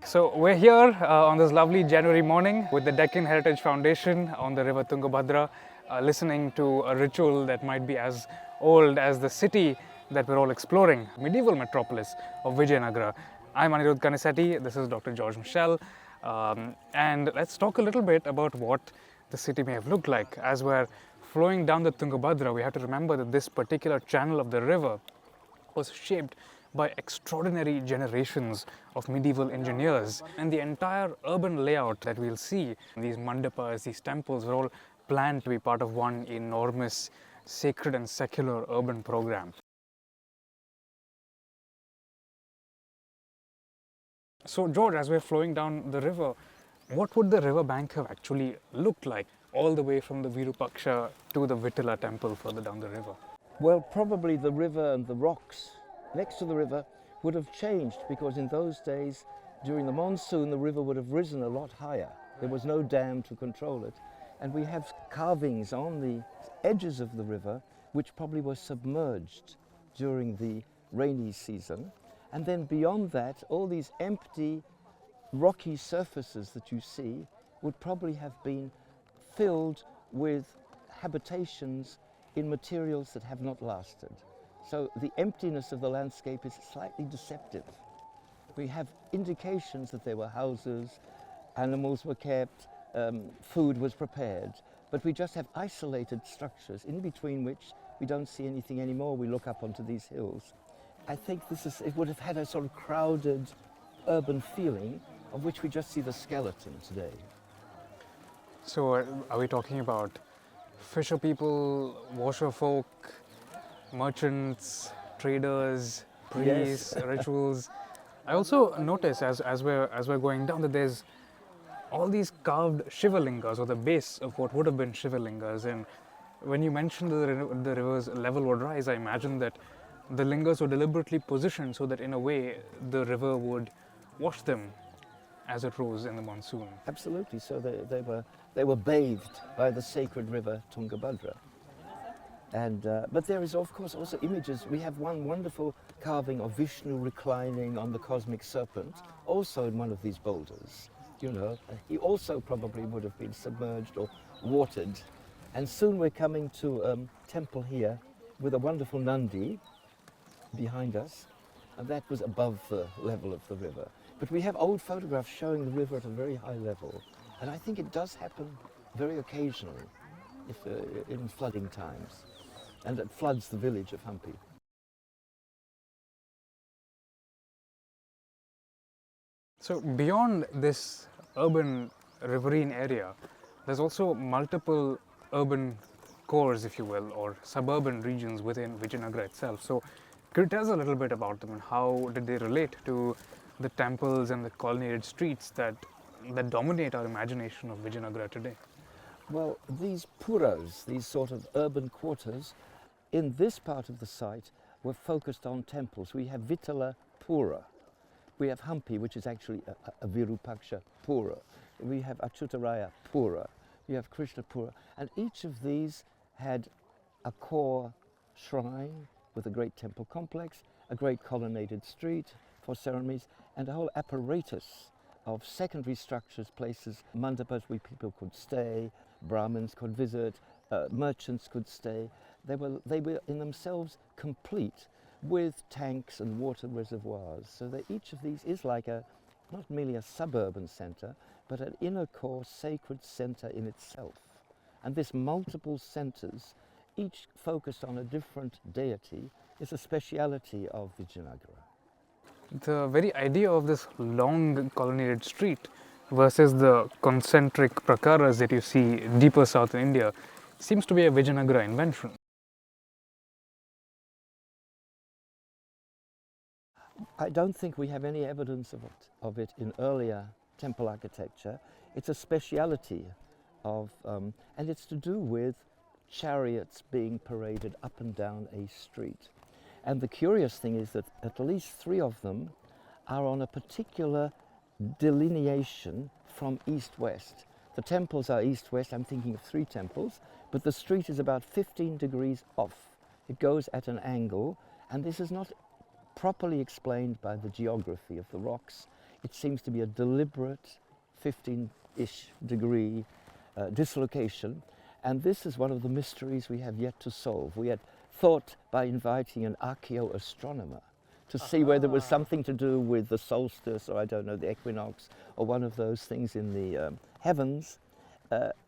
So we're here on this lovely January morning with the Deccan Heritage Foundation on the River Tungabhadra, listening to a ritual that might be as old as the city that we're all exploring, medieval metropolis of Vijayanagara. I'm Anirudh Kanisetti, this is Dr. George Michell, and let's talk a little bit about what the city may have looked like. As we're flowing down the Tungabhadra, we have to remember that this particular channel of the river was shaped by extraordinary generations of medieval engineers, and the entire urban layout that we'll see, these mandapas, these temples, were all planned to be part of one enormous sacred and secular urban program. So George, as we're flowing down the river, what would the river bank have actually looked like all the way from the Virupaksha to the Vittala temple further down the river? Well, probably the river and the rocks next to the river would have changed, because in those days, during the monsoon, the river would have risen a lot higher. There was no dam to control it. And we have carvings on the edges of the river which probably were submerged during the rainy season. And then beyond that, all these empty, rocky surfaces that you see would probably have been filled with habitations in materials that have not lasted. So the emptiness of the landscape is slightly deceptive. We have indications that there were houses, animals were kept, food was prepared, but we just have isolated structures in between which we don't see anything anymore. We look up onto these hills. I think it would have had a sort of crowded urban feeling of which we just see the skeleton today. So are we talking about fisher people, washer folk, merchants, traders, priests, Yes. rituals? I also notice as we're going down that there's all these carved Shivalingas, or the base of what would have been Shivalingas. And when you mentioned the river's level would rise, I imagine that the lingas were deliberately positioned so that in a way the river would wash them as it rose in the monsoon. Absolutely. So they were bathed by the sacred river Tungabhadra. And but there is of course also images. We have one wonderful carving of Vishnu reclining on the cosmic serpent, also in one of these boulders. You know, he also probably would have been submerged or watered. And soon we're coming to a temple here with a wonderful Nandi behind us, and that was above the level of the river. But we have old photographs showing the river at a very high level, and I think it does happen very occasionally in flooding times, and it floods the village of Hampi. So beyond this urban riverine area, there's also multiple urban cores, if you will, or suburban regions within Vijayanagara itself. So could you tell us a little bit about them and how did they relate to the temples and the colonnaded streets that dominate our imagination of Vijayanagara today? Well, these puras, these sort of urban quarters, in this part of the site were focused on temples. We have Vittala Pura. We have Hampi, which is actually a Virupaksha Pura. We have Achyutaraya Pura. We have Krishna Pura. And each of these had a core shrine with a great temple complex, a great colonnaded street for ceremonies, and a whole apparatus of secondary structures, places, mandapas where people could stay, Brahmins could visit, merchants could stay. They were in themselves complete with tanks and water reservoirs. So that each of these is like not merely a suburban centre, but an inner core sacred centre in itself. And this multiple centres, each focused on a different deity, is a speciality of Vijayanagara. The very idea of this long colonnaded street versus the concentric prakaras that you see deeper south in India seems to be a Vijayanagara invention. I don't think we have any evidence of it in earlier temple architecture. It's a speciality of, and it's to do with chariots being paraded up and down a street. And the curious thing is that at least 3 of them are on a particular delineation from east-west. The temples are east-west, I'm thinking of 3 temples, but the street is about 15 degrees off. It goes at an angle, and this is not properly explained by the geography of the rocks. It seems to be a deliberate 15-ish degree dislocation, and this is one of the mysteries we have yet to solve. We had thought by inviting an archaeoastronomer to see whether it was something to do with the solstice, or I don't know, the equinox, or one of those things in the heavens.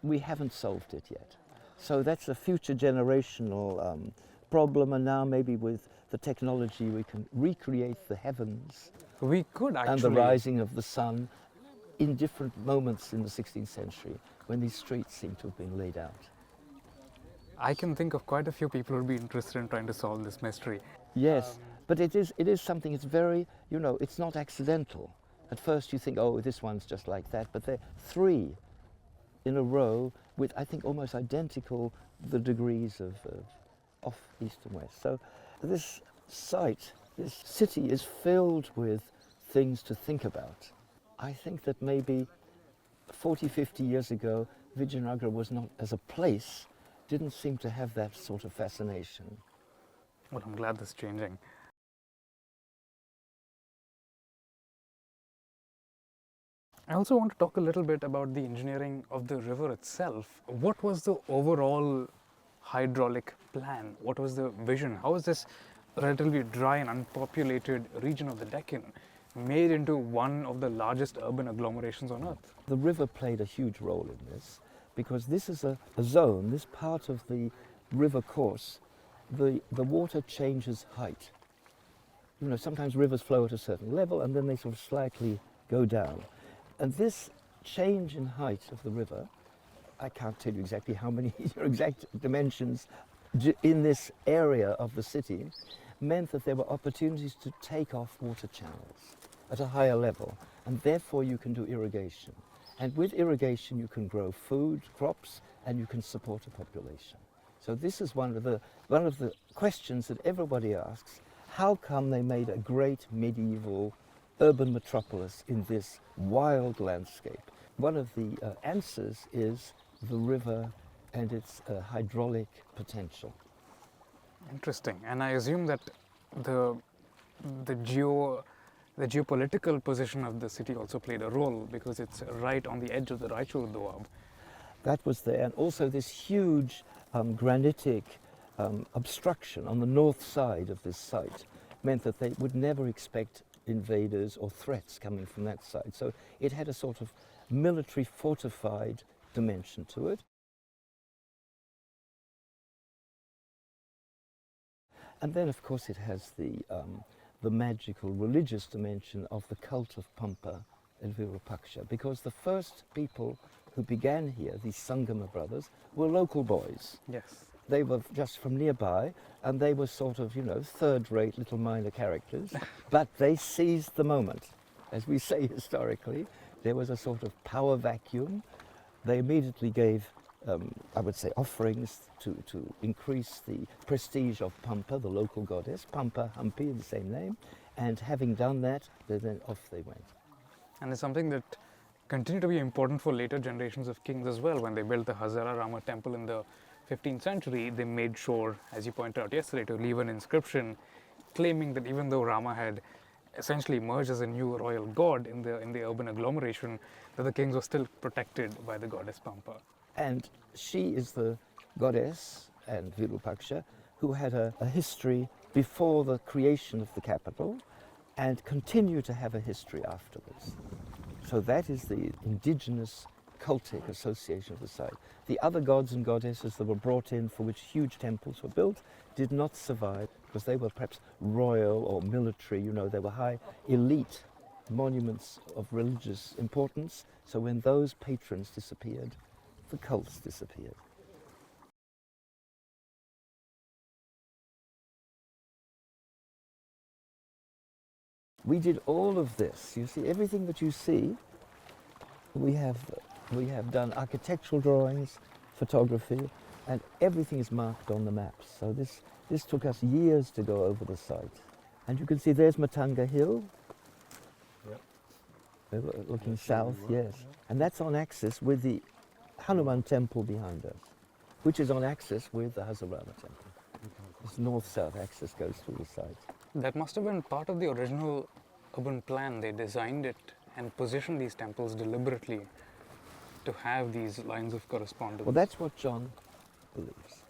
We haven't solved it yet. So that's a future generational problem, and now maybe with the technology we can recreate the heavens We could actually. and the rising of the sun in different moments in the 16th century when these streets seem to have been laid out. I can think of quite a few people who would be interested in trying to solve this mystery. Yes, but it is something, it's very, you know, it's not accidental. At first you think, oh, this one's just like that, but they're three in a row with, I think, almost identical the degrees of off east and west. So this site, this city is filled with things to think about. I think that maybe 40, 50 years ago, Vijayanagara was not, as a place, didn't seem to have that sort of fascination. Well, I'm glad this is changing. I also want to talk a little bit about the engineering of the river itself. What was the overall hydraulic plan? What was the vision? How was this relatively dry and unpopulated region of the Deccan made into one of the largest urban agglomerations on earth? The river played a huge role in this, because this is a zone, this part of the river course, the water changes height. You know, sometimes rivers flow at a certain level and then they sort of slightly go down. And this change in height of the river, I can't tell you exactly how many exact dimensions in this area of the city, meant that there were opportunities to take off water channels at a higher level, and therefore you can do irrigation. And with irrigation you can grow food, crops, and you can support a population. So this is one of the questions that everybody asks. How come they made a great medieval urban metropolis in this wild landscape? One of the answers is the river and its hydraulic potential. Interesting. And I assume that the geopolitical position of the city also played a role, because it's right on the edge of the Raichur Doab. That was there, and also this huge granitic obstruction on the north side of this site meant that they would never expect invaders or threats coming from that side. So it had a sort of military fortified dimension to it. And then, of course, it has the magical religious dimension of the cult of Pampa and Virupaksha, because the first people who began here, these Sangama brothers, were local boys. Yes. They were just from nearby, and they were sort of, you know, third-rate little minor characters, but they seized the moment. As we say historically, there was a sort of power vacuum. They immediately gave, I would say, offerings to increase the prestige of Pampa, the local goddess, Pampa, Hampi, the same name, and having done that, then off they went. And it's something that continued to be important for later generations of kings as well. When they built the Hazara Rama temple in the 15th century, they made sure, as you pointed out yesterday, to leave an inscription claiming that even though Rama had essentially emerged as a new royal god in the urban agglomeration, that the kings were still protected by the goddess Pampa. And she is the goddess, and Virupaksha, who had a history before the creation of the capital and continue to have a history afterwards. So that is the indigenous cultic association of the site. The other gods and goddesses that were brought in, for which huge temples were built, did not survive because they were perhaps royal or military, you know, they were high elite monuments of religious importance. So when those patrons disappeared, the cults disappeared. We did all of this. You see, everything that you see, we have done architectural drawings, photography, and everything is marked on the maps. So this took us years to go over the site. And you can see there's Matanga Hill. Yep. Looking south, yes. And that's on axis with the Hanuman temple behind us, which is on axis with the Hazarama temple. This north-south axis goes through the site. That must have been part of the original urban plan. They designed it and position these temples deliberately to have these lines of correspondence. Well, that's what John believes.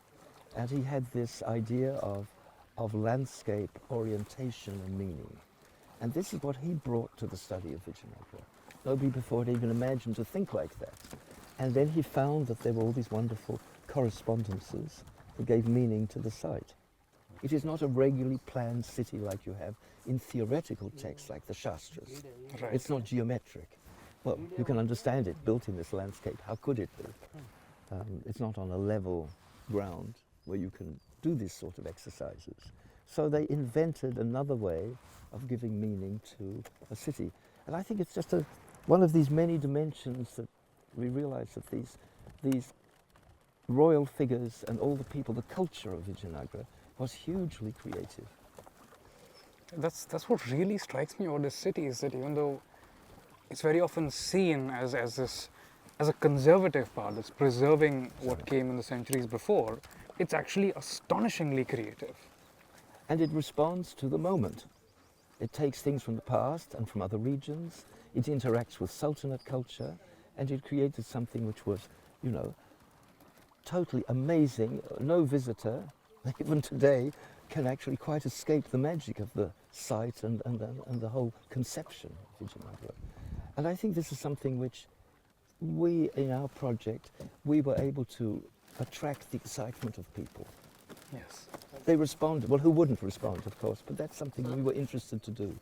And he had this idea of landscape orientation and meaning. And this is what he brought to the study of Vijayanagara. Nobody before had even imagined to think like that. And then he found that there were all these wonderful correspondences that gave meaning to the site. It is not a regularly planned city like you have in theoretical texts like the Shastras. Right. It's not geometric. Well, you can understand it built in this landscape. How could it be? It's not on a level ground where you can do these sort of exercises. So they invented another way of giving meaning to a city. And I think it's just one of these many dimensions that we realize that these royal figures and all the people, the culture of Vijayanagara was hugely creative. That's what really strikes me about this city, is that even though it's very often seen as a conservative part that's preserving what came in the centuries before, it's actually astonishingly creative. And it responds to the moment. It takes things from the past and from other regions, it interacts with Sultanate culture, and it created something which was, you know, totally amazing. No visitor, even today, can actually quite escape the magic of the site and the whole conception of Vijayanagara. And I think this is something which we, in our project, we were able to attract the excitement of people. Yes. They responded. Well, who wouldn't respond, of course, but that's something we were interested to do.